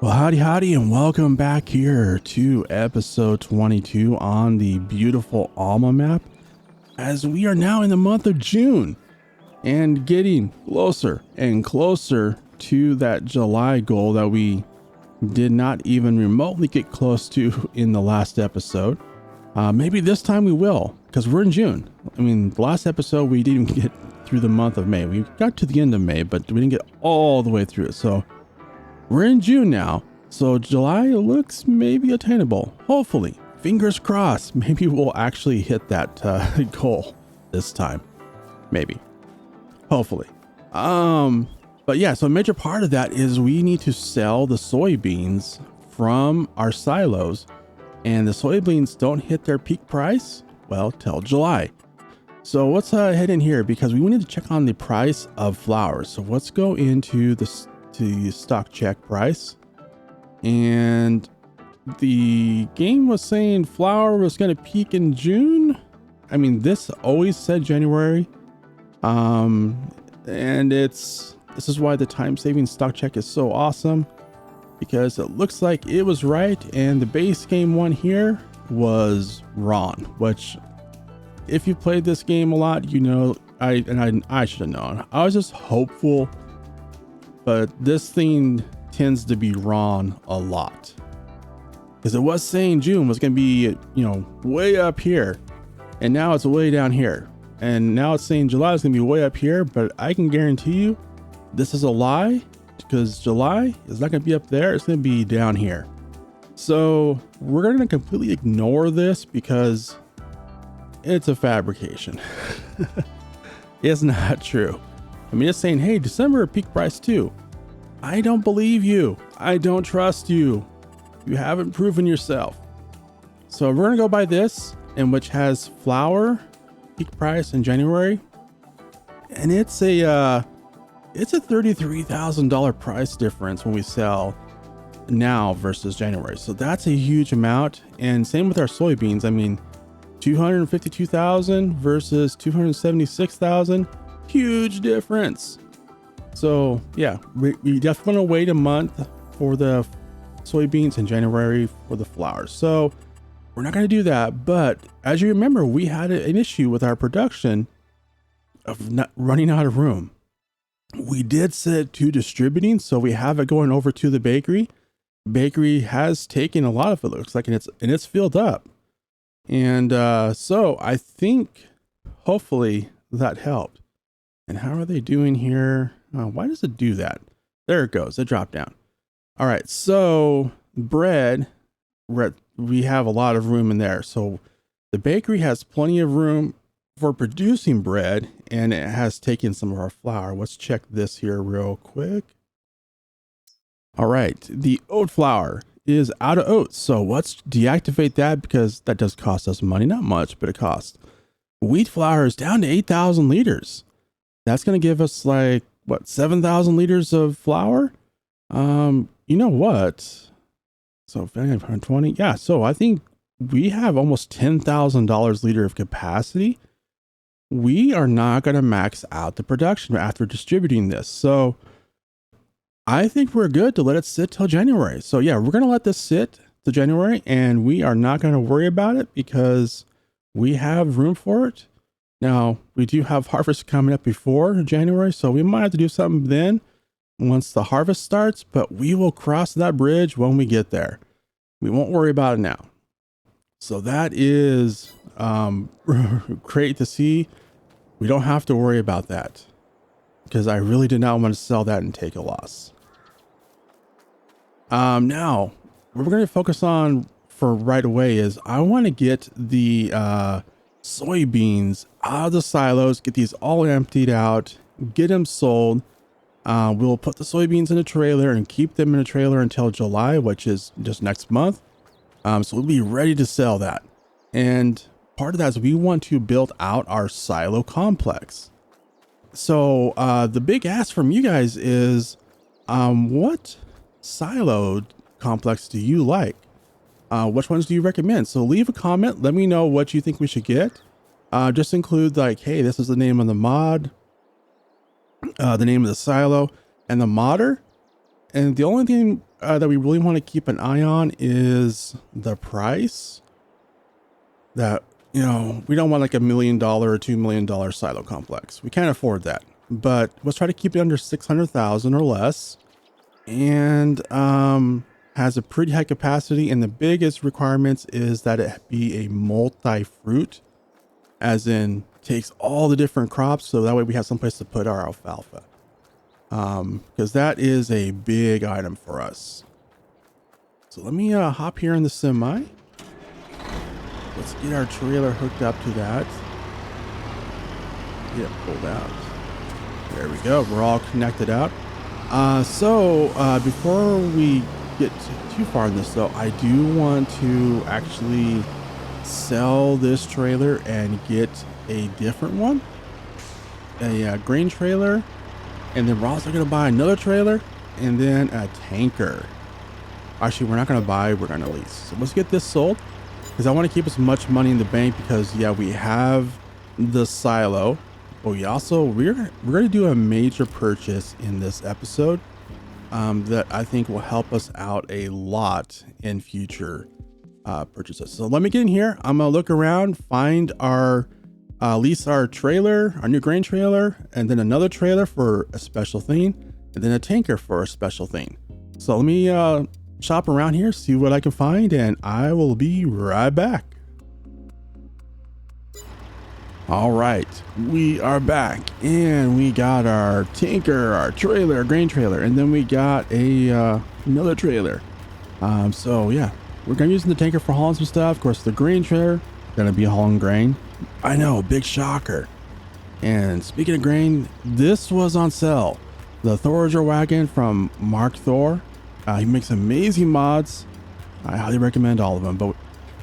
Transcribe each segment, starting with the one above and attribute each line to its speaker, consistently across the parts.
Speaker 1: Well, howdy, and welcome back here to episode 22 on the beautiful Alma map, as we are now in the month of June and getting closer and closer to that July goal that we did not even remotely get close to in the last episode. Maybe this time we will, because we're in June. I mean, the last episode we didn't even get through the month of May. We got to the end of May, but we didn't get all the way through it. So we're in June now, so July looks maybe attainable. Hopefully, fingers crossed, maybe we'll actually hit that goal this time. Maybe, hopefully. But yeah, so a major part of that is we need to sell the soybeans from our silos, and the soybeans don't hit their peak price, well, till July. So let's head in here because we wanted to check on the price of flour. So let's go into the stock check price, and the game was saying flour was going to peak in June. I mean, this always said January, and this is why the time saving stock check is so awesome, because it looks like it was right and the base game one here was wrong, which if you played this game a lot, you know, I should have known. I was just hopeful, but this thing tends to be wrong a lot, because it was saying June was going to be, you know, way up here, and now it's way down here, and now it's saying July is going to be way up here. But I can guarantee you this is a lie, because July is not going to be up there. It's going to be down here. So we're going to completely ignore this because it's a fabrication. It's not true. I mean, it's saying, hey, December peak price too. I don't believe you. I don't trust you. You haven't proven yourself. So we're gonna go by this, and which has flour peak price in January, and it's a $33,000 price difference when we sell now versus January. So that's a huge amount. And same with our soybeans. I mean, 252,000 versus 276,000, huge difference. So yeah, we definitely want to wait a month for the soybeans in January for the flour. So we're not going to do that. But as you remember, we had an issue with our production of not running out of room. We did set to distributing, so we have it going over to the bakery. Bakery has taken a lot of it, looks like, and it's filled up. And so I think hopefully that helped. And how are they doing here? Why does it do that? There it goes. It dropped down. All right. So bread, we have a lot of room in there. So the bakery has plenty of room for producing bread, and it has taken some of our flour. Let's check this here real quick. All right. The oat flour is out of oats. So let's deactivate that, because that does cost us money. Not much, but it costs. Wheat flour is down to 8,000 liters. That's going to give us like, what, 7,000 liters of flour? You know what? So 520. Yeah. So I think we have almost $10,000 liter of capacity. We are not going to max out the production after distributing this. So I think we're good to let it sit till January. So yeah, we're going to let this sit to January, and we are not going to worry about it because we have room for it. Now, we do have harvest coming up before January, so we might have to do something then once the harvest starts, but we will cross that bridge when we get there. We won't worry about it now. So that is great to see. We don't have to worry about that, because I really did not want to sell that and take a loss. Now, what we're going to focus on for right away is I want to get the soybeans out of the silos, get these all emptied out, get them sold. We'll put the soybeans in a trailer and keep them in a trailer until July, which is just next month. So we'll be ready to sell that. And part of that is we want to build out our silo complex. So the big ask from you guys is, what silo complex do you like? Which ones do you recommend? So leave a comment. Let me know what you think we should get. Just include like, hey, this is the name of the mod, the name of the silo, and the modder. And the only thing that we really want to keep an eye on is the price. That, you know, we don't want like $1 million or $2 million silo complex. We can't afford that, but let's try to keep it under 600,000 or less, and has a pretty high capacity. And the biggest requirements is that it be a multi-fruit, as in takes all the different crops, so that way we have someplace to put our alfalfa, because that is a big item for us. So let me hop here in the semi. Let's get our trailer hooked up to that. Get it pulled out. There we go. We're all connected out. Before we get too far in this, though, I do want to actually sell this trailer and get a different one, a grain trailer, and then we're also going to buy another trailer and then a tanker. Actually, we're not going to buy, we're going to lease. So let's get this sold, because I want to keep as much money in the bank, because yeah, we have the silo, but we also we're going to do a major purchase in this episode that I think will help us out a lot in future purchases. So let me get in here. I'm gonna look around, find our lease our trailer, our new grain trailer, and then another trailer for a special thing, and then a tanker for a special thing. So let me shop around here, see what I can find, and I will be right back. All right, we are back, and we got our tanker, our trailer, grain trailer, and then we got a another trailer. So yeah, we're gonna use the tanker for hauling some stuff. Of course, the grain trailer gonna be hauling grain. I know, big shocker. And speaking of grain, this was on sale. The Thorager wagon from Mark Thor. He makes amazing mods. I highly recommend all of them, but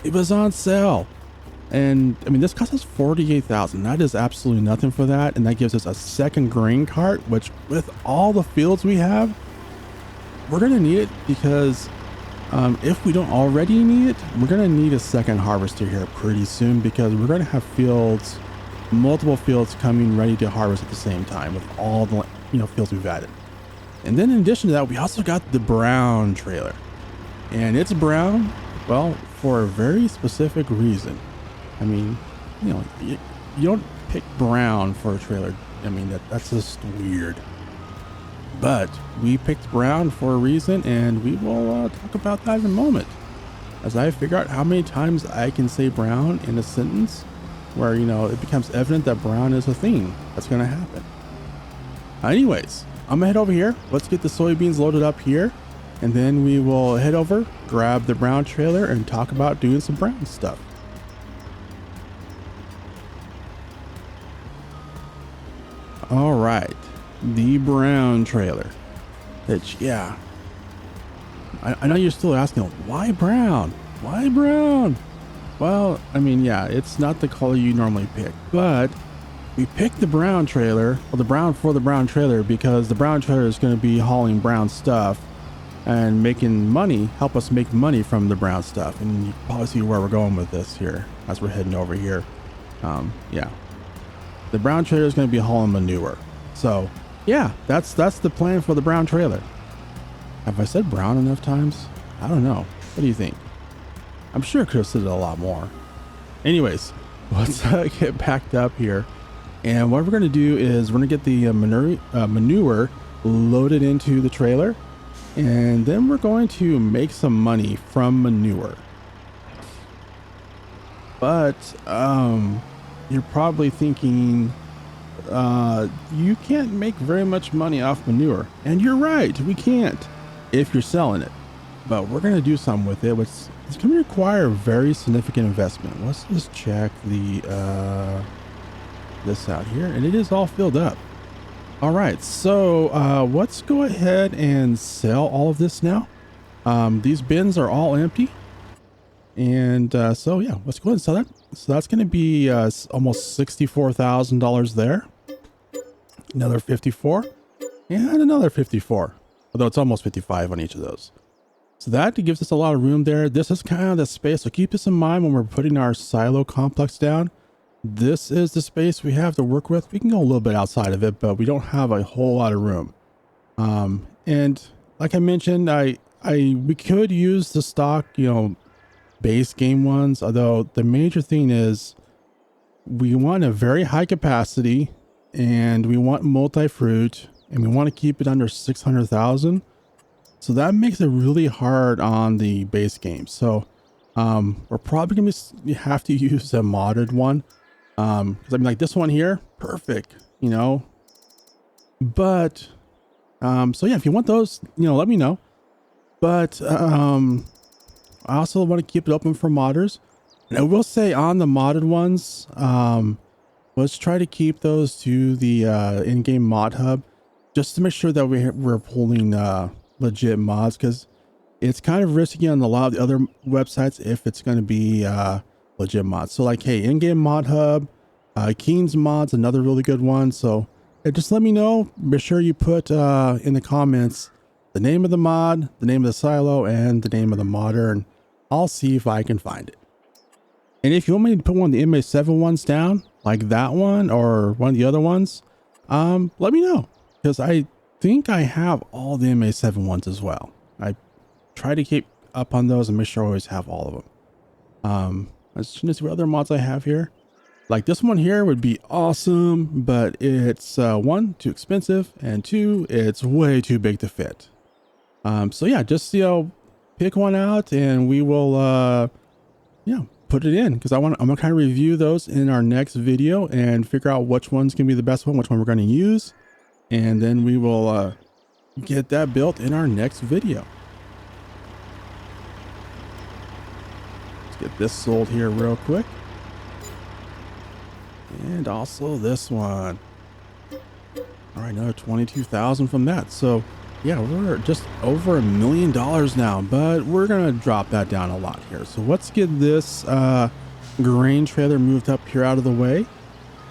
Speaker 1: it was on sale. And I mean, this cost us 48,000. That is absolutely nothing for that. And that gives us a second grain cart, which with all the fields we have, we're going to need it, because if we don't already need it, we're going to need a second harvester here pretty soon, because we're going to have fields, multiple fields coming ready to harvest at the same time with all the, you know, fields we've added. And then in addition to that, we also got the brown trailer, and it's brown, well, for a very specific reason. I mean, you know, you don't pick brown for a trailer. I mean, that's just weird. But we picked brown for a reason, and we will talk about that in a moment, as I figure out how many times I can say brown in a sentence where, you know, it becomes evident that brown is a thing that's going to happen. Anyways, I'm gonna head over here. Let's get the soybeans loaded up here, and then we will head over, grab the brown trailer, and talk about doing some brown stuff. All right, the brown trailer. Which, yeah, I know you're still asking, why brown? Why brown? Well, I mean, yeah, it's not the color you normally pick, but we picked the brown trailer, or the brown for the brown trailer, because the brown trailer is going to be hauling brown stuff and making money, help us make money from the brown stuff. And you can probably see where we're going with this here as we're heading over here. Yeah, the brown trailer is going to be hauling manure. So yeah, that's the plan for the brown trailer. Have I said brown enough times? I don't know. What do you think? I'm sure I could have said it a lot more. Anyways, let's get packed up here. And what we're going to do is we're going to get the manure loaded into the trailer, and then we're going to make some money from manure. But you're probably thinking you can't make very much money off manure, and you're right, we can't if you're selling it. But we're going to do something with it, which is going to require very significant investment. Let's just check the this out here, and it is all filled up. All right, so let's go ahead and sell all of this now. These bins are all empty, and so yeah, let's go ahead and sell that. So that's going to be almost $64,000 there. Another 54 and another 54, although it's almost 55 on each of those. So that gives us a lot of room there. This is kind of the space, so keep this in mind when we're putting our silo complex down. This is the space we have to work with. We can go a little bit outside of it, but we don't have a whole lot of room. And like I mentioned, I we could use the stock, base game ones, although the major thing is we want a very high capacity and we want multi-fruit and we want to keep it under 600,000. So that makes it really hard on the base game. So we're probably going to have to use a modded one. Because I mean, like this one here, perfect, but so yeah, if you want those, let me know. But I also want to keep it open for modders. And I will say on the modded ones, let's try to keep those to the in-game mod hub, just to make sure that we're pulling legit mods, because it's kind of risky on a lot of the other websites if it's going to be legit mods. So like, hey, in-game mod hub, Keen's mods, another really good one. So just let me know. Be sure you put in the comments the name of the mod, the name of the silo, and the name of the modder, and I'll see if I can find it. And if you want me to put one of the MA7 ones down, like that one or one of the other ones, let me know, because I think I have all the MA7 ones as well. I try to keep up on those and make sure I always have all of them. Let's see what other mods I have here. Like this one here would be awesome, but it's one, too expensive, and two, it's way too big to fit. So yeah, just pick one out and we will put it in, because I'm gonna kind of review those in our next video and figure out which one's gonna be the best one, which one we're going to use, and then we will get that built in our next video. Let's get this sold here real quick. And also this one. All right, another 22,000 from that. So yeah, we're just over $1 million now, but we're gonna drop that down a lot here. So let's get this grain trailer moved up here out of the way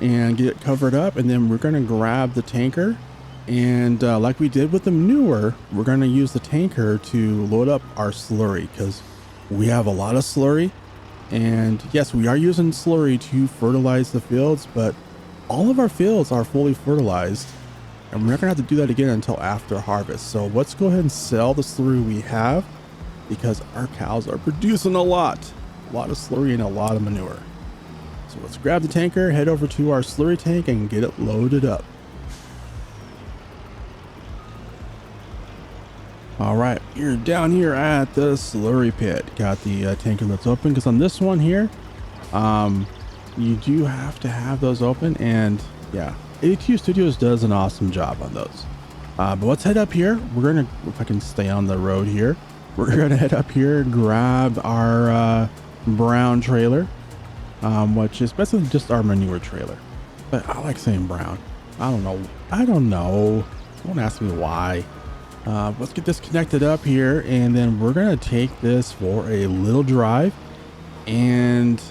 Speaker 1: and get it covered up, and then we're gonna grab the tanker, and like we did with the manure, we're gonna use the tanker to load up our slurry, because we have a lot of slurry. And yes, we are using slurry to fertilize the fields, but all of our fields are fully fertilized, and we're not gonna have to do that again until after harvest. So let's go ahead and sell the slurry we have, because our cows are producing a lot of slurry and a lot of manure. So let's grab the tanker, head over to our slurry tank, and get it loaded up. All right, you're down here at the slurry pit. Got the tanker lids open, because on this one here, you do have to have those open. And yeah, 82 Studios does an awesome job on those. But let's head up here. We're gonna, if I can stay on the road here, we're gonna head up here, grab our brown trailer, which is basically just our manure trailer. But I like saying brown. I don't know. Don't ask me why. Let's get this connected up here, and then we're gonna take this for a little drive and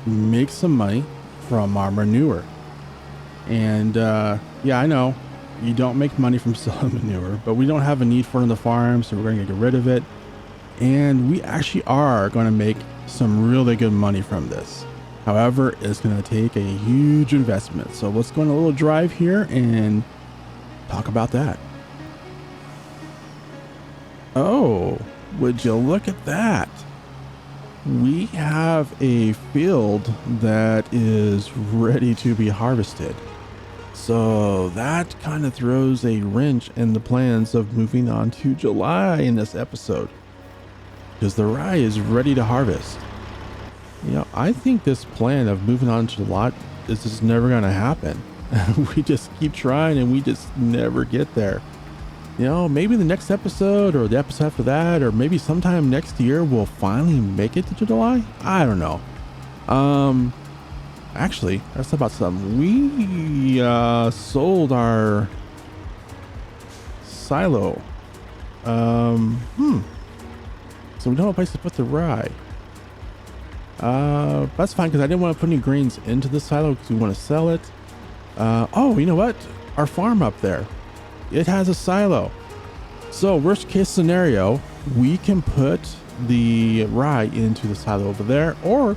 Speaker 1: make some money from our manure. And yeah, I know you don't make money from selling manure, but we don't have a need for it on the farm, so we're gonna get rid of it. And we actually are gonna make some really good money from this. However, it's gonna take a huge investment. So let's go on a little drive here and talk about that. Oh, would you look at that? We have a field that is ready to be harvested. So that kind of throws a wrench in the plans of moving on to July in this episode, because the rye is ready to harvest. I think this plan of moving on to July is just never going to happen. We just keep trying and we just never get there. Maybe the next episode or the episode after that, or maybe sometime next year, we'll finally make it to July. I don't know. Actually, let's talk about something. We sold our silo. So we don't have a place to put the rye. That's fine, because I didn't want to put any grains into the silo because we want to sell it. Oh, you know what? Our farm up there, it has a silo. So worst case scenario, we can put the rye into the silo over there, or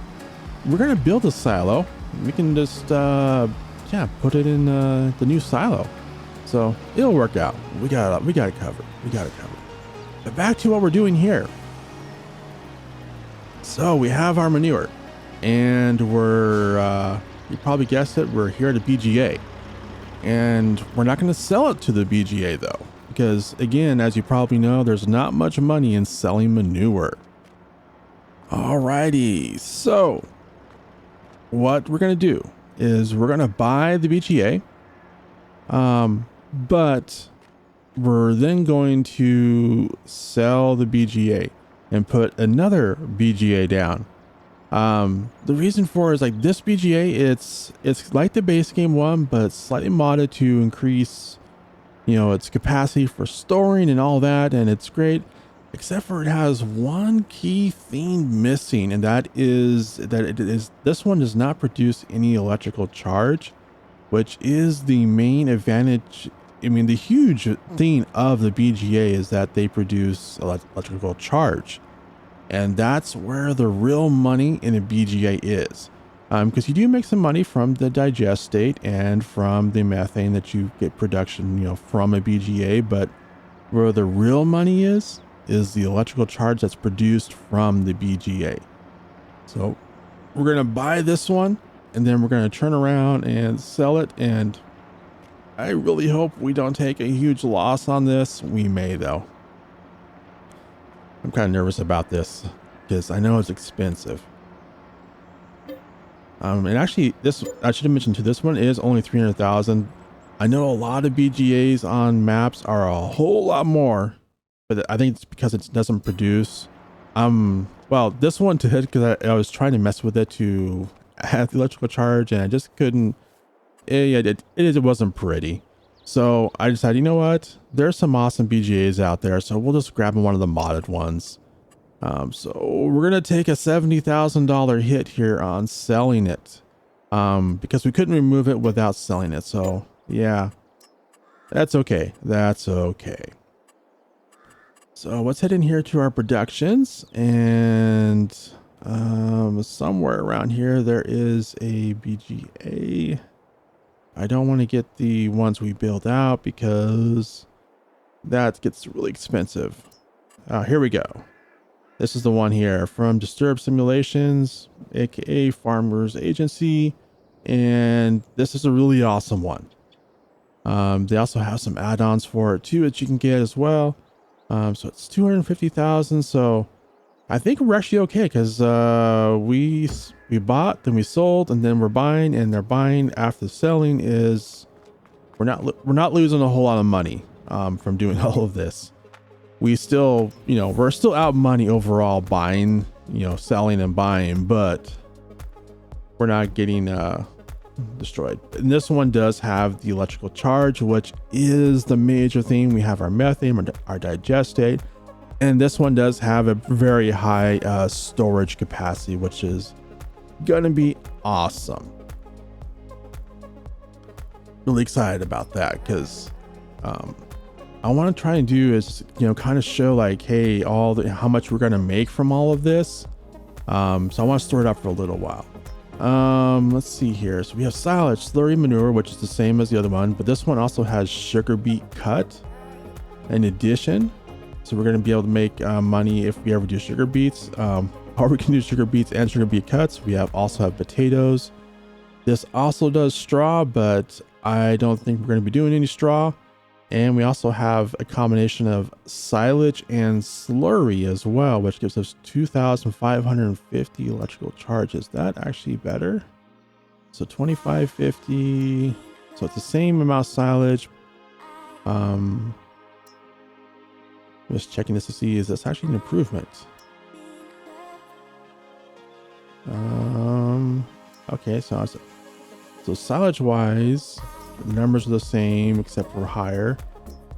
Speaker 1: we're going to build a silo. We can just, put it in the new silo. So it'll work out. We got it covered. But back to what we're doing here. So we have our manure, and we're, you probably guessed it, we're here at a BGA. And we're not going to sell it to the BGA though, because again, as you probably know, there's not much money in selling manure. Alrighty, so what we're going to do is we're going to buy the BGA, but we're then going to sell the BGA and put another BGA down. The reason for it is like this BGA, it's like the base game one, but slightly modded to increase, you know, its capacity for storing and all that, and it's great, except for it has one key thing missing, and that is that this one does not produce any electrical charge, which is the main advantage. I mean, the huge thing of the BGA is that they produce electrical charge. And that's where the real money in a BGA is. Because you do make some money from the digest state and from the methane that you get production, you know, from a BGA. But where the real money is the electrical charge that's produced from the BGA. So we're going to buy this one, and then we're going to turn around and sell it. And I really hope we don't take a huge loss on this. We may though. I'm kind of nervous about this because I know it's expensive. And actually this, I should have mentioned too, this one is only 300,000. I know a lot of BGAs on maps are a whole lot more, but I think it's because it doesn't produce. Well, this one to hit, because I was trying to mess with it to have the electrical charge and I just couldn't. It wasn't pretty. So I decided, you know what? There's some awesome BGAs out there, so we'll just grab one of the modded ones. So we're gonna take a $70,000 hit here on selling it, because we couldn't remove it without selling it. So yeah, that's okay. That's okay. So let's head in here to our productions, and somewhere around here there is a BGA. I don't want to get the ones we build out because that gets really expensive. Here we go. This is the one here from Disturbed Simulations, aka Farmers Agency, and this is a really awesome one. They also have some add-ons for it too that you can get as well. So it's 250,000. So I think we're actually okay, because we bought, then we sold, and then we're buying, and they're buying after selling. Is we're not losing a whole lot of money from doing all of this. We still, you know, we're still out money overall buying, you know, selling and buying, but we're not getting destroyed. And this one does have the electrical charge, which is the major thing. We have our methane, our digest state. And this one does have a very high storage capacity, which is gonna be awesome. Really excited about that, because I want to try and do is, you know, kind of show like, hey, how much we're gonna make from all of this. So I want to store it up for a little while. Let's see here. So we have silage, slurry, manure, which is the same as the other one, but this one also has sugar beet cut in addition. So we're going to be able to make money if we ever do sugar beets. Or we can do sugar beets and sugar beet cuts. We also have potatoes. This also does straw, but I don't think we're going to be doing any straw. And we also have a combination of silage and slurry as well, which gives us 2,550 electrical charge. Is that actually better? So 2,550. So it's the same amount of silage. Just checking this to see, is this actually an improvement? Okay, so silage wise, the numbers are the same except for higher.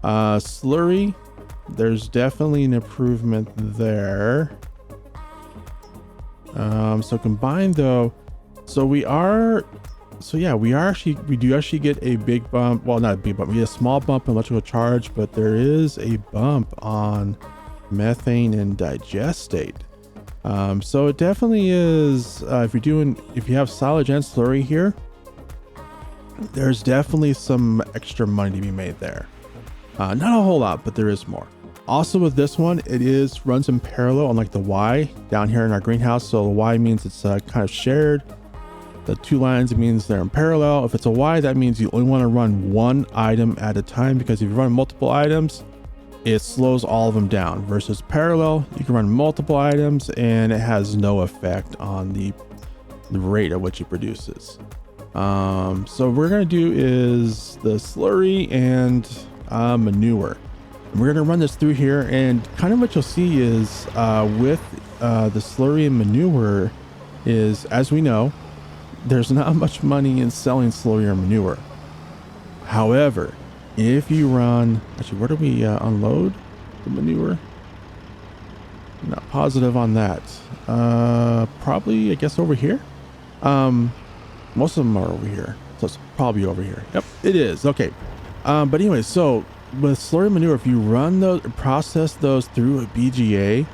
Speaker 1: Slurry, there's definitely an improvement there. So combined though, we do actually get a big bump. Well, not a big bump, we get a small bump in electrical charge, but there is a bump on methane and digest state. So it definitely is, if you have silage and slurry here, there's definitely some extra money to be made there. Not a whole lot, but there is more. Also with this one, it is runs in parallel, unlike the Y down here in our greenhouse. So the Y means it's kind of shared. The 2 lines, it means they're in parallel. If it's a Y, that means you only want to run one item at a time, because if you run multiple items, it slows all of them down. Versus parallel, you can run multiple items and it has no effect on the rate at which it produces. So what we're going to do is the slurry and manure. We're going to run this through here, and kind of what you'll see is with the slurry and manure is, as we know, there's not much money in selling slurry or manure. However, if you run, actually, where do we unload the manure? I'm not positive on that. Probably, I guess, over here. Most of them are over here, so it's probably over here. Yep, it is. Okay. But anyway, so with slurry manure, if you run those, process those through a BGA,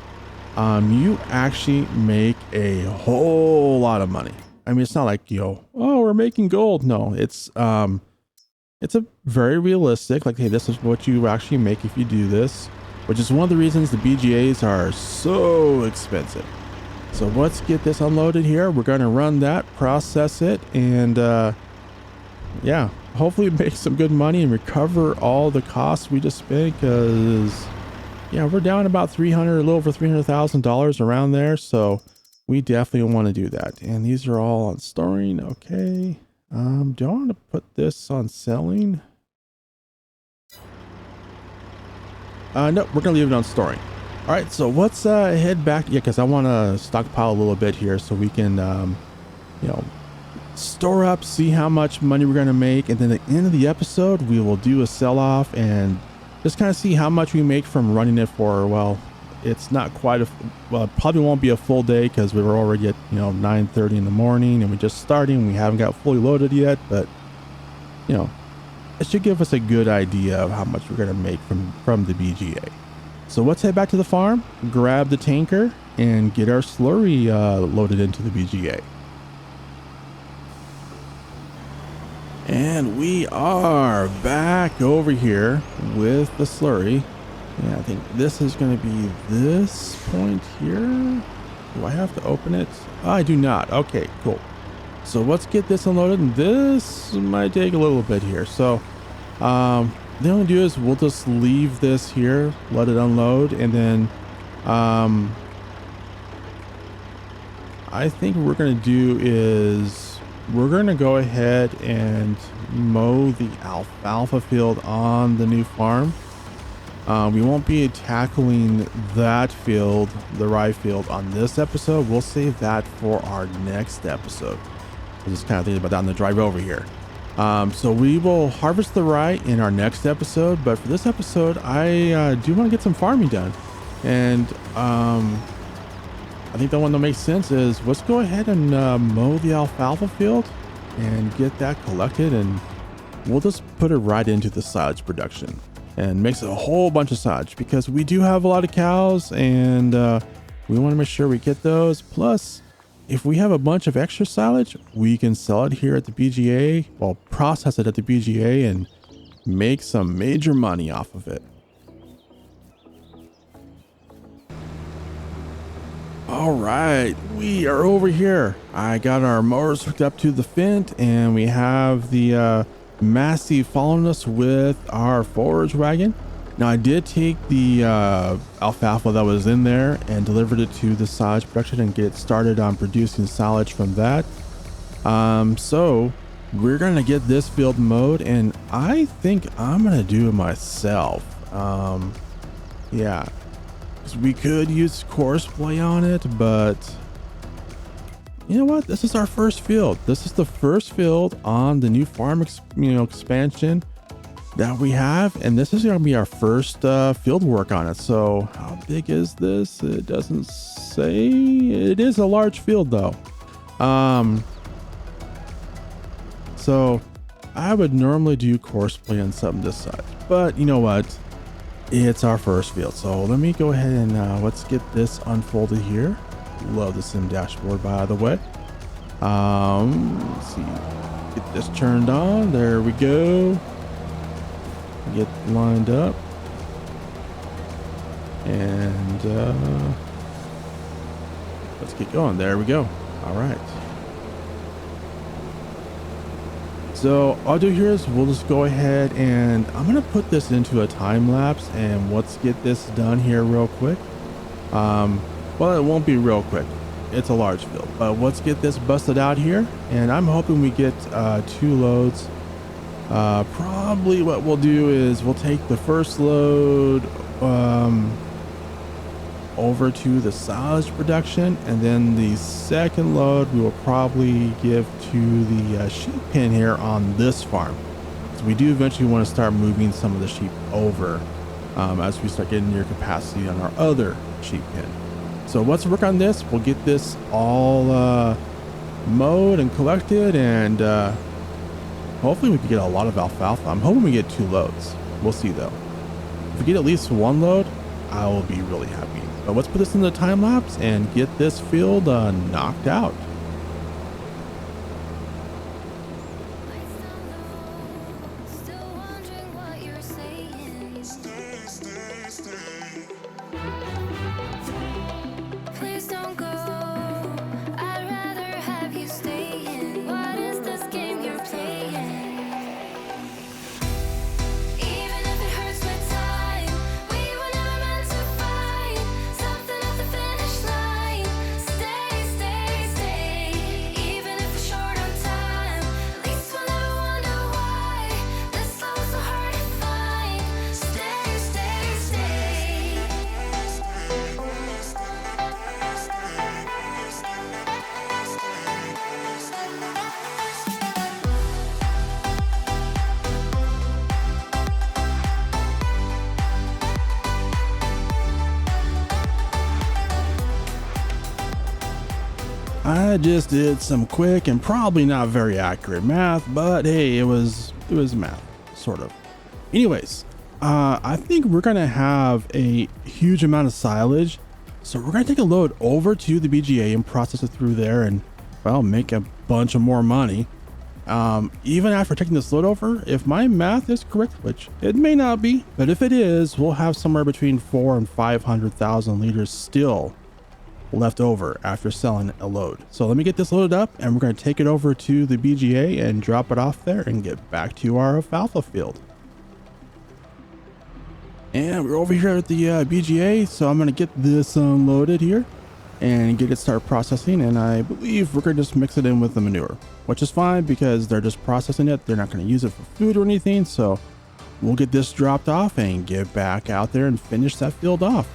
Speaker 1: you actually make a whole lot of money. I mean, it's not like, oh, we're making gold. No, it's a very realistic, like, hey, this is what you actually make if you do this, which is one of the reasons the BGAs are so expensive. So let's get this unloaded here. We're going to run that, process it, and yeah, hopefully make some good money and recover all the costs we just spent, because yeah, we're down about a little over $300,000 around there. So we definitely want to do that. And these are all on storing. Okay. Do I want to put this on selling? No, we're going to leave it on storing. All right, so let's head back. Yeah, because I want to stockpile a little bit here so we can, you know, store up, see how much money we're going to make. And then at the end of the episode, we will do a sell-off and just kind of see how much we make from running it for, well, it's not quite well, it probably won't be a full day because we were already at, 9:30 in the morning and we're just starting. We haven't got fully loaded yet, but, it should give us a good idea of how much we're going to make from the BGA. So let's head back to the farm, grab the tanker, and get our slurry loaded into the BGA. And we are back over here with the slurry. Yeah, I think this is going to be this point here. Do I have to open it? Oh, I do not. Okay, cool. So let's get this unloaded, and this might take a little bit here. So the only do is we'll just leave this here, let it unload, and then I think what we're going to do is we're going to go ahead and mow the alfalfa field on the new farm. We won't be tackling that field, the rye field, on this episode. We'll save that for our next episode. I'm just kind of thinking about that on the drive over here. So we will harvest the rye in our next episode, but for this episode, I do want to get some farming done. And I think the one that makes sense is let's go ahead and mow the alfalfa field and get that collected, and we'll just put it right into the silage production and mix a whole bunch of silage, because we do have a lot of cows and we want to make sure we get those. Plus, if we have a bunch of extra silage, we can sell it here at the BGA, well, process it at the BGA and make some major money off of it. All right, we are over here. I got our mowers hooked up to the Fint, and we have the Massey following us with our forage wagon. Now, I did take the alfalfa that was in there and delivered it to the silage production and get started on producing silage from that. So we're gonna get this field mowed, and I think I'm gonna do it myself. Yeah, because we could use course play on it, but you know what? This is our first field. This is the first field on the new farm, expansion that we have, and this is going to be our first field work on it. So how big is this? It doesn't say. It is a large field though. So I would normally do course play on something this size, but you know what? It's our first field. So let me go ahead and let's get this unfolded here. Love the sim dashboard, by the way. Let's see, get this turned on. There we go. Get lined up. And let's get going. There we go. All right. So all I'll do here is we'll just go ahead and I'm going to put this into a time lapse, and let's get this done here real quick. Well, it won't be real quick. It's a large field, but let's get this busted out here. And I'm hoping we get 2 loads. Probably what we'll do is we'll take the first load over to the silage production, and then the second load we will probably give to the sheep pen here on this farm. So we do eventually want to start moving some of the sheep over as we start getting near capacity on our other sheep pen. So let's work on this. We'll get this all mowed and collected, and hopefully we can get a lot of alfalfa. I'm hoping we get 2 loads. We'll see though. If we get at least 1 load, I will be really happy. But let's put this in the time lapse and get this field knocked out. I just did some quick and probably not very accurate math, but hey, it was math, sort of. Anyways, I think we're gonna have a huge amount of silage, so we're gonna take a load over to the BGA and process it through there, and well, make a bunch of more money. Even after taking this load over, if my math is correct, which it may not be, but if it is, we'll have somewhere between 400,000 and 500,000 liters still left over after selling a load. So let me get this loaded up, and we're going to take it over to the BGA and drop it off there and get back to our alfalfa field. And we're over here at the BGA, so I'm going to get this unloaded here and get it start processing, and I believe we're going to just mix it in with the manure, which is fine because they're just processing it. They're not going to use it for food or anything, so we'll get this dropped off and get back out there and finish that field off.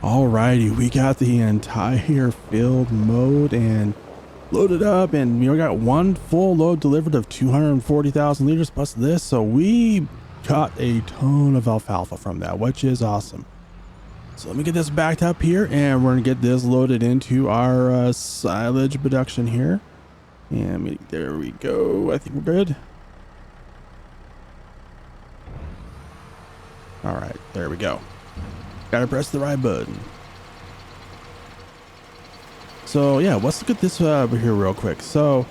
Speaker 1: Alrighty, we got the entire field mowed and loaded up, and we got 1 full load delivered of 240,000 liters plus this, so we got a ton of alfalfa from that, which is awesome. So let me get this backed up here, and we're gonna get this loaded into our silage production here. And there we go. I think we're good. All right, there we go. Gotta press the right button. So yeah, let's look at this over here real quick. So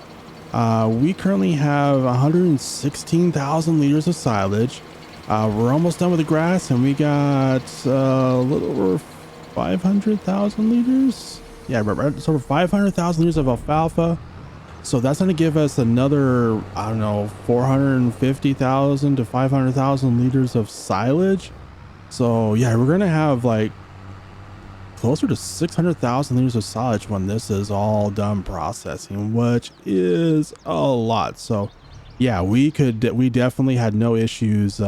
Speaker 1: we currently have 116,000 liters of silage. We're almost done with the grass, and we got a little over 500,000 liters. Yeah, right, over 500,000 liters of alfalfa. So that's going to give us another, I don't know, 450,000 to 500,000 liters of silage. So yeah, we're going to have like closer to 600,000 liters of silage when this is all done processing, which is a lot. So yeah, we definitely had no issues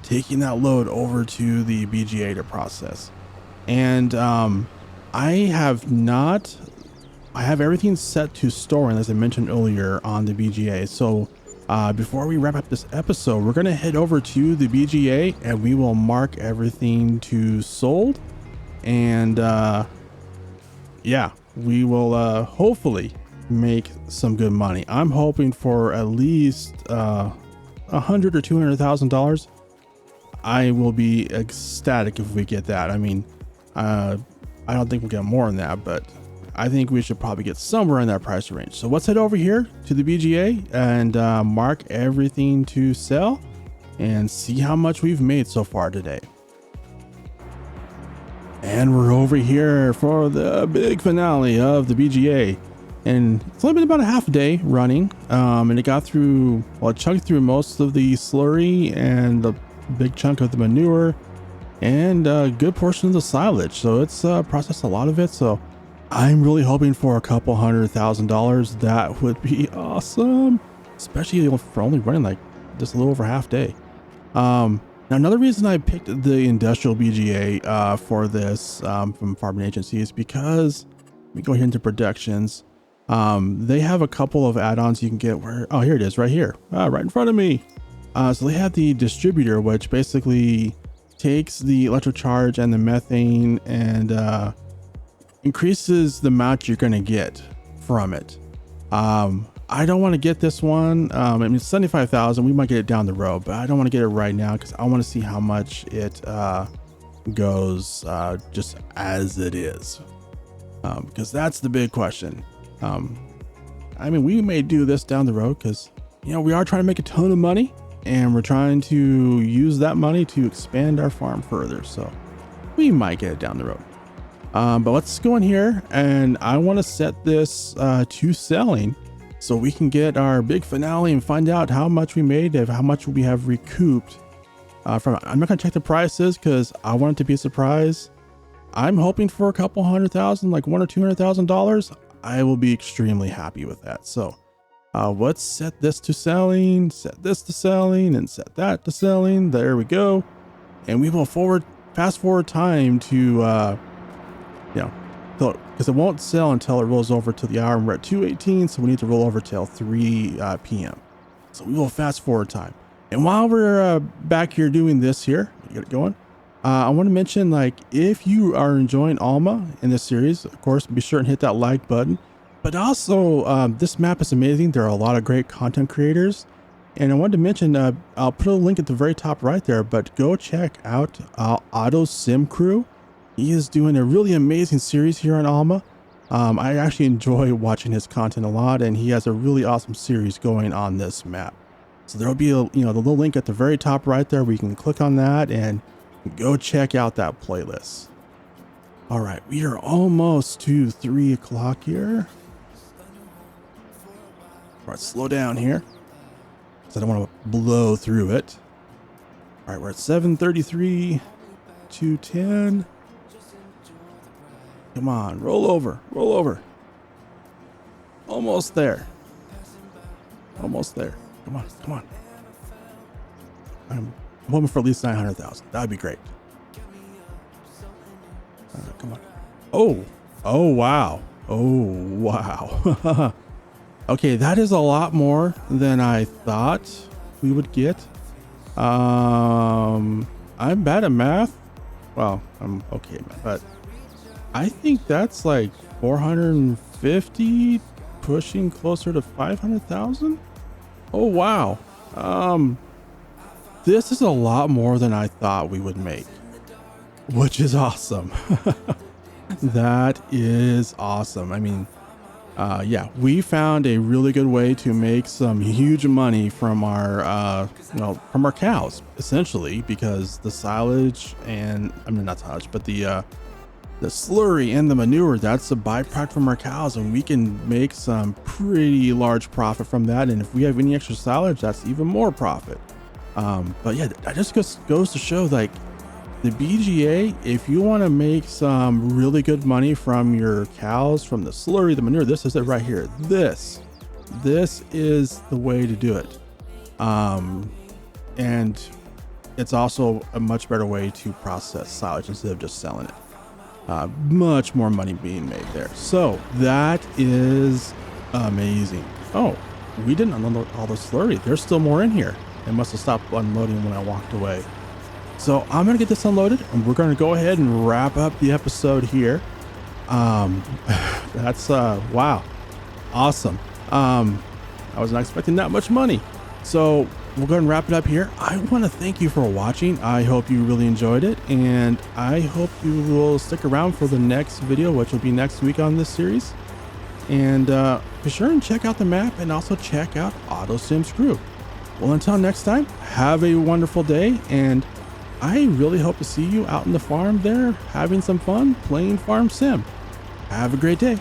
Speaker 1: taking that load over to the BGA to process. And I have everything set to storing, as I mentioned earlier, on the BGA. So before we wrap up this episode, we're going to head over to the BGA and we will mark everything to sold. And yeah, we will hopefully make some good money. I'm hoping for at least $100,000 or $200,000. I will be ecstatic if we get that. I mean, I don't think we'll get more than that, but I think we should probably get somewhere in that price range. So let's head over here to the BGA and mark everything to sell and see how much we've made so far today. And we're over here for the big finale of the BGA. And it's only been about a half a day running. And it got through, well, it chugged through most of the slurry and the big chunk of the manure and a good portion of the silage. So it's processed a lot of it. So I'm really hoping for a couple $100,000. That would be awesome, especially for only running like just a little over half day. Now, another reason I picked the industrial BGA for this from Farming Agency is because, let me go here into productions. They have a couple of add-ons you can get where, oh, here it is right here, right in front of me. So they have the distributor, which basically takes the electric charge and the methane and increases the amount you're going to get from it. I don't want to get this one. I mean, it's 75,000. We might get it down the road, but I don't want to get it right now because I want to see how much it goes just as it is, because that's the big question. I mean, we may do this down the road because, you know, we are trying to make a ton of money and we're trying to use that money to expand our farm further. So we might get it down the road. But let's go in here and I want to set this to selling so we can get our big finale and find out how much we made, how much we have recouped from it. I'm not going to check the prices because I want it to be a surprise. I'm hoping for a couple $100,000, like $100,000 or $200,000. I will be extremely happy with that. So let's set this to selling, set this to selling, and set that to selling. There we go. And we will fast forward time to, you know, because it won't sell until it rolls over to the hour, and we're at 2:18, so we need to roll over till 3 p.m. So we will fast forward time. And while we're back here doing this here, get it going. I want to mention, like, if you are enjoying Alma in this series, of course, be sure and hit that like button. But also, this map is amazing. There are a lot of great content creators. And I wanted to mention, I'll put a link at the very top right there, but go check out Otto's Sim Crew. He is doing a really amazing series here on Alma. I actually enjoy watching his content a lot, and he has a really awesome series going on this map. So there'll be the little link at the very top right there where you can click on that and go check out that playlist. All right, we are almost to 3 o'clock here. All right, slow down here because I don't want to blow through it. All right, we're at 7:33, 2:10. Come on, roll over, roll over. Almost there. Almost there. Come on, come on. I'm hoping for at least 900,000. That'd be great. Come on. Oh, wow. Oh, wow. Okay, that is a lot more than I thought we would get. I'm bad at math. Well, I'm okay at math, but I think that's like 450, pushing closer to 500,000. Oh, wow. This is a lot more than I thought we would make, which is awesome. That is awesome. I mean, yeah, we found a really good way to make some huge money from our, from our cows, essentially, because the silage and, I mean, not silage, but the slurry and the manure, that's a byproduct from our cows, and we can make some pretty large profit from that. And if we have any extra silage, that's even more profit. But yeah, that just goes to show, like, the BGA, if you want to make some really good money from your cows, from the slurry, the manure, this is it right here. This is the way to do it. And it's also a much better way to process silage instead of just selling it. Much more money being made there. So that is amazing. Oh, we didn't unload all the slurry. There's still more in here. It must have stopped unloading when I walked away. So I'm going to get this unloaded and we're going to go ahead and wrap up the episode here. That's, wow. Awesome. I was not expecting that much money. So we'll go ahead and wrap it up here. I want to thank you for watching. I hope you really enjoyed it. And I hope you will stick around for the next video, which will be next week on this series. And be sure and check out the map and also check out AutoSim's crew. Well, until next time, have a wonderful day. And I really hope to see you out in the farm there, having some fun playing Farm Sim. Have a great day.